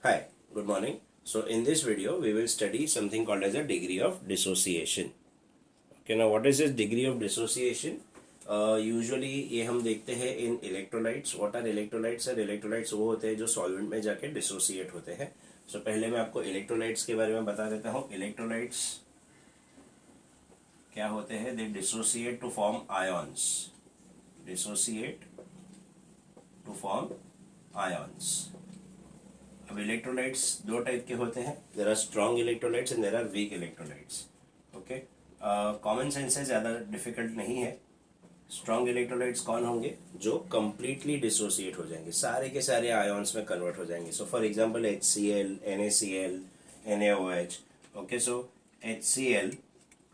Hi, good morning. So in this video, we will study something called as a degree of dissociation. Okay, now what is this degree of dissociation? Usually ये हम देखते हैं in electrolytes. What are electrolytes? Are electrolytes वो होते हैं जो solvent में जाके dissociate होते हैं. So पहले मैं आपको electrolytes के बारे में बता देता हूँ. Electrolytes क्या होते हैं? They dissociate to form ions. Dissociate to form ions. अब इलेक्ट्रोलाइट्स दो टाइप के होते हैं. There are strong electrolytes and there are weak electrolytes. Okay, common sense से ज़्यादा डिफिकल्ट नहीं है. स्ट्रॉन्ग इलेक्ट्रोलाइट्स कौन होंगे? जो कंप्लीटली डिसोसिएट हो जाएंगे, सारे के सारे आयॉन्स में कन्वर्ट हो जाएंगे. So for example HCl, NaCl, NaOH. Okay, so HCl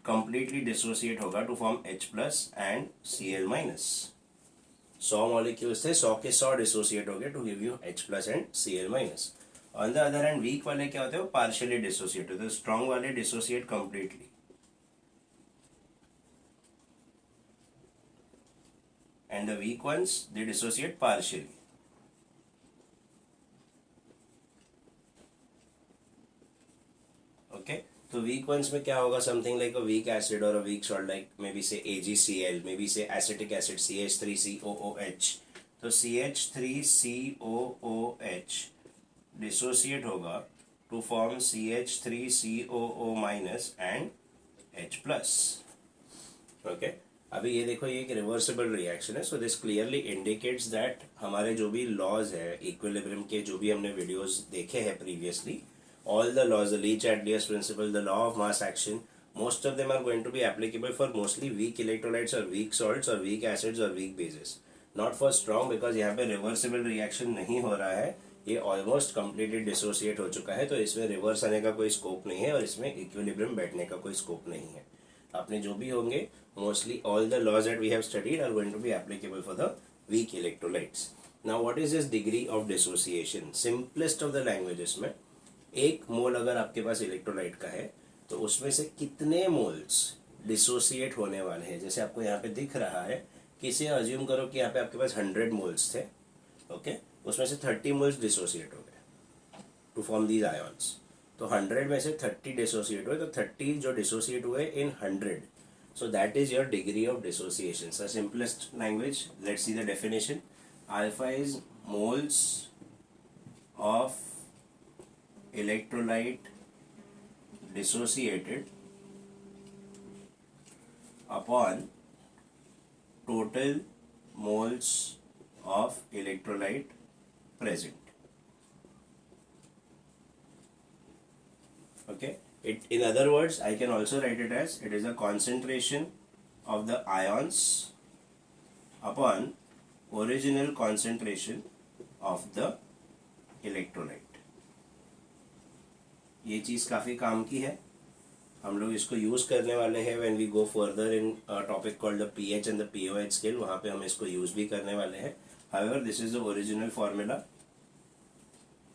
completely dissociate होगा to form H+ and Cl-. 100 molecules थे, 100 के 100 डिसोसिएट हो गए to give you H+ and Cl-. On the other hand weak वाले क्या होते हैं? वो पार्शियली डिसोसिएट होते हैं. स्ट्रॉन्ग वाले dissociate completely and the weak ones they dissociate partially. Okay, तो वीक वंस में क्या होगा? Something like a weak acid और a weak salt, like maybe say AgCl, maybe say acetic acid CH3COOH. तो CH3COOH dissociate होगा to form CH3COO- and H+. Okay, अभी ये देखो, ये एक रिवर्सिबल रिएक्शन है. So this clearly indicates that हमारे जो भी लॉज है इक्विलिब्रियम के, जो भी हमने वीडियोस देखे हैं previously, all the laws, the Lee-Chadlius principle, the law of mass action, most of them are going to be applicable for mostly weak electrolytes or weak salts or weak acids or weak bases. Not for strong, because यहाँ पे reversible reaction नहीं हो रहा है. ये almost completely dissociate हो चुका है, तो इसमें रिवर्स आने का कोई स्कोप नहीं है और इसमें इक्विलिब्रियम बैठने का कोई स्कोप नहीं है. आपने जो भी होंगे, mostly all the laws that we have studied are going to be applicable for the weak electrolytes. Now what is this degree of dissociation? Simplest of the languages में, 1 मोल अगर आपके पास इलेक्ट्रोलाइट का है तो उसमें से कितने मोल्स डिसोसिएट होने वाले हैं. जैसे आपको यहाँ पे दिख रहा है कि इसे अज्यूम करो कि यहाँ पे आपके पास 100 मोल्स थे. ओके, उसमें से 30 मोल्स डिसोसिएट हो गए टू फॉर्म दीज आयॉन्स. तो 100 में से 30 डिसोसिएट हुए, तो 30 जो डिसोसिएट हुए इन 100, so that is your degree of dissociation. So simplest language, let's see the definition. Alpha is moles of electrolyte dissociated upon total moles of electrolyte present. Okay, in other words, I can also write it as it is a concentration of the ions upon original concentration of the electrolyte. ये चीज़ काफ़ी काम की है. हम लोग इसको use करने वाले हैं when we go further in a topic called the pH and the pOH scale. वहाँ पे हम इसको यूज़ भी करने वाले हैं. However, this is the original formula.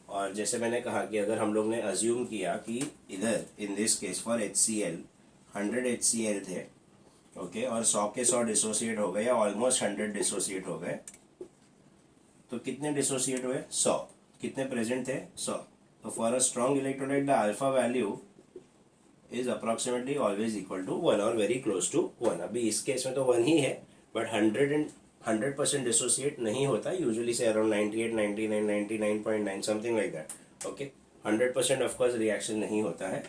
और जैसे मैंने कहा कि अगर हम लोग ने अज्यूम किया कि इधर in this case for HCl 100 HCl थे, ओके, और 100 के 100 डिसोसिएट हो गए या ऑलमोस्ट 100 डिसोसिएट हो गए, तो कितने डिसोसिएट हुए? 100. कितने प्रेजेंट थे? 100. तो for a strong electrolyte the alpha value is approximately always equal to 1 और वेरी क्लोज टू 1. अभी इस केस में तो 1 ही है, बट 100% डिसोसिएट नहीं होता. Usually say around 98, 99, 99.9 something like that. Okay, 100% of course reaction नहीं होता है,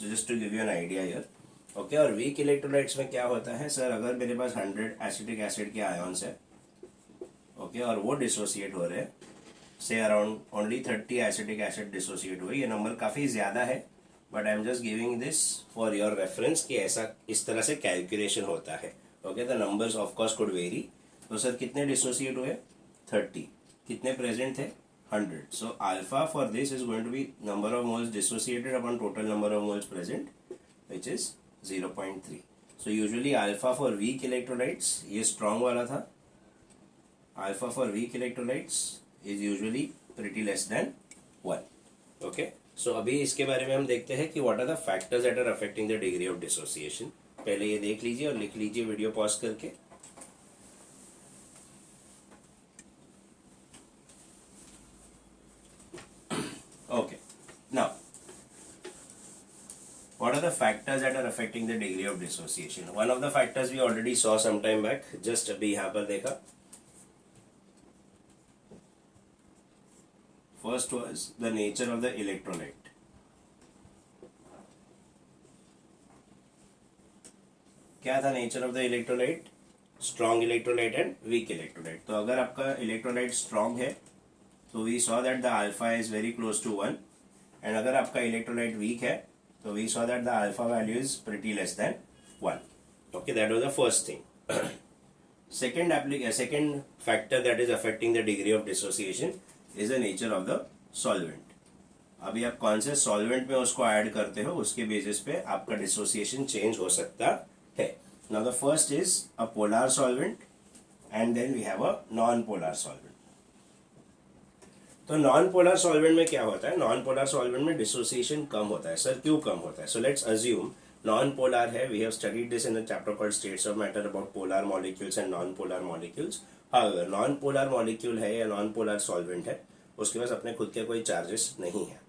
just to give you an idea here. Okay, और वीक इलेक्ट्रोलाइट्स में क्या होता है? सर, अगर मेरे पास 100 एसिटिक एसिड के आयॉन्स है, ओके, और वो डिसोसिएट हो रहे हैं, say around only 30 acetic acid dissociate हुए. ये नंबर काफ़ी ज़्यादा है, but I am just giving this for your reference कि ऐसा इस तरह से कैलकुलेशन होता है. Okay, the numbers of course could vary. तो सर कितने डिसोसिएट हुए? 30. कितने प्रेजेंट थे? 100. So alpha for this is going to be number of moles dissociated upon total number of moles present, which is 0.3. So usually alpha for weak electrolytes, ये strong वाला था, alpha for weak electrolytes is usually pretty less than 1. Okay, सो अभी इसके बारे में हम देखते हैं कि what are the factors that are affecting the degree of dissociation. पहले ये देख लीजिए और लिख लीजिए वीडियो पॉज करके. what are the factors that are affecting the degree of dissociation? One of the factors we already saw some time back, just अभी यहाँ पर देखा. First was the nature of the electrolyte. क्या था nature of the electrolyte? Strong electrolyte and weak electrolyte. तो अगर आपका electrolyte strong है, तो we saw that the alpha is very close to 1, and अगर आपका electrolyte weak है, so we saw that the alpha value is pretty less than 1. Okay, that was the first thing. Second factor that is affecting the degree of dissociation is the nature of the solvent. अभी आप कौन से solvent में उसको add करते हो, उसके basis पे आपका dissociation change हो सकता है. Now the first is a polar solvent and then we have a non-polar solvent. तो नॉन पोलर सॉल्वेंट में क्या होता है? नॉन पोलर सॉल्वेंट में डिसोसिएशन कम होता है. सर क्यों कम होता है? So let's assume non polar है. We have studied this in a chapter called states of matter about polar molecules and non polar molecules. However non polar molecule है या नॉन पोलर सॉल्वेंट है, उसके पास अपने खुद के कोई चार्जेस नहीं है.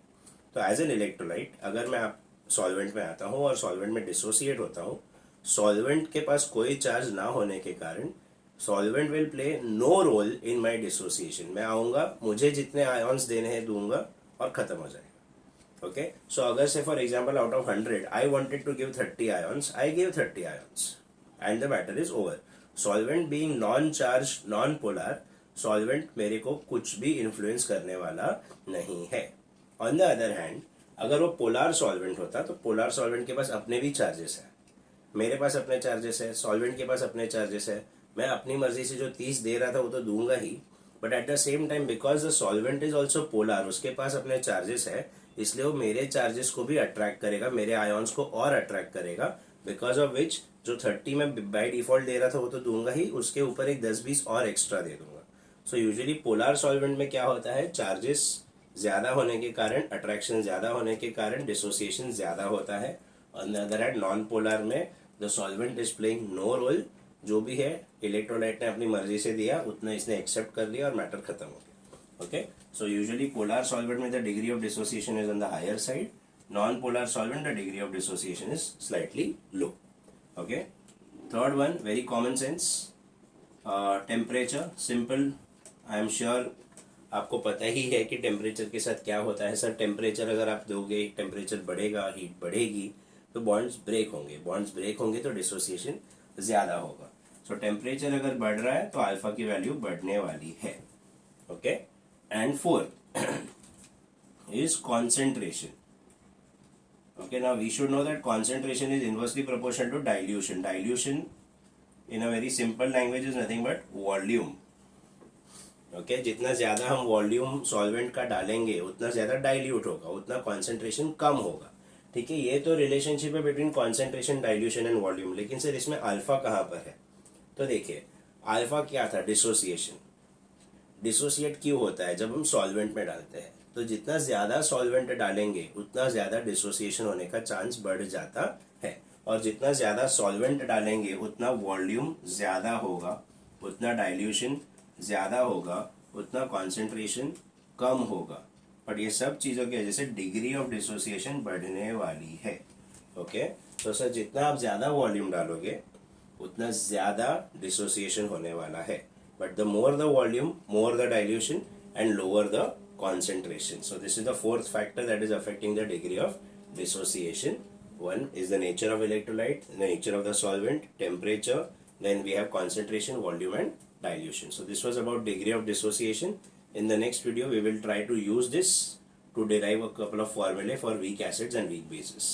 तो एज एन इलेक्ट्रोलाइट अगर मैं सॉल्वेंट में आता हूँ और सॉल्वेंट में डिसोसिएट होता हूँ, सॉल्वेंट के पास कोई चार्ज ना होने के कारण solvent will play no role in my dissociation. मैं आऊंगा, मुझे जितने आयॉन्स देने हैं दूंगा और खत्म हो जाएगा. ओके, सो अगर say for example out of 100 I wanted to give 30 ions, I give 30 ions and the matter is over. Solvent being non charge non polar, solvent मेरे को कुछ भी इन्फ्लुएंस करने वाला नहीं है. ऑन द अदर हैंड अगर वो पोलर सॉल्वेंट होता तो पोलर सॉल्वेंट के पास अपने भी चार्जेस है, मेरे पास अपने चार्जेस है, सॉल्वेंट के पास अपने चार्जेस है. मैं अपनी मर्जी से जो 30 दे रहा था वो तो दूंगा ही, but at the same time because the solvent is also polar, उसके पास अपने चार्जेस है, इसलिए वो मेरे चार्जेस को भी अट्रैक्ट करेगा, मेरे आयॉन्स को और अट्रैक्ट करेगा. बिकॉज ऑफ विच जो 30 में बाय डिफॉल्ट दे रहा था वो तो दूंगा ही, उसके ऊपर एक 10-20 और एक्स्ट्रा दे दूंगा. सो यूजुअली पोलर सॉल्वेंट में क्या होता है, चार्जेस ज्यादा होने के कारण, अट्रैक्शन ज्यादा होने के कारण डिसोसिएशन ज्यादा होता है. On the other hand non polar में the solvent is playing no role. जो भी है इलेक्ट्रोलाइट ने अपनी मर्जी से दिया, उतना इसने एक्सेप्ट कर लिया और मैटर खत्म हो गया. Okay, so usually polar solvent में the degree of dissociation is on the higher side. Non polar solvent the degree of dissociation is slightly low. Okay, third one very common sense, temperature. Simple, I am sure आपको पता ही है कि temperature के साथ क्या होता है. Sir temperature अगर आप दोगे, टेम्परेचर बढ़ेगा, हीट बढ़ेगी तो बॉन्ड्स ब्रेक होंगे, बॉन्ड्स ब्रेक होंगे तो डिसोसिएशन ज्यादा होगा. सो टेम्परेचर अगर बढ़ रहा है तो अल्फा की वैल्यू बढ़ने वाली है. Okay, and fourth is concentration. Okay, now we should know that concentration is inversely proportional to dilution. Dilution in a very simple language is nothing but volume. Okay, जितना ज्यादा हम वॉल्यूम सॉल्वेंट का डालेंगे उतना ज्यादा डाइल्यूट होगा, उतना concentration कम होगा. ठीक है, ये तो रिलेशनशिप है between concentration, dilution and volume. लेकिन सर इसमें अल्फा कहाँ पर है? तो देखिए, अल्फा क्या था? डिसोसिएशन. डिसोसिएट क्यों होता है? जब हम सॉल्वेंट में डालते हैं तो जितना ज्यादा सॉल्वेंट डालेंगे उतना ज्यादा डिसोसिएशन होने का चांस बढ़ जाता है, और जितना ज्यादा सॉल्वेंट डालेंगे उतना वॉल्यूम ज्यादा होगा, उतना डाइल्यूशन ज्यादा होगा, उतना कॉन्सेंट्रेशन कम होगा. बट ये सब चीजों की वजह से डिग्री ऑफ डिसोसिएशन बढ़ने वाली है. ओके, तो सर जितना आप ज्यादा वॉल्यूम डालोगे उतना ज्यादा डिसोसिएशन होने वाला है. But the more the volume, more the dilution and lower the concentration. So this is the fourth factor that is affecting the degree of dissociation. One is the nature of electrolyte, the nature of the solvent, temperature, then we have concentration, volume and dilution. So this was about degree of dissociation. In the next video we will try to use this to derive a couple of formulae for weak acids and weak bases.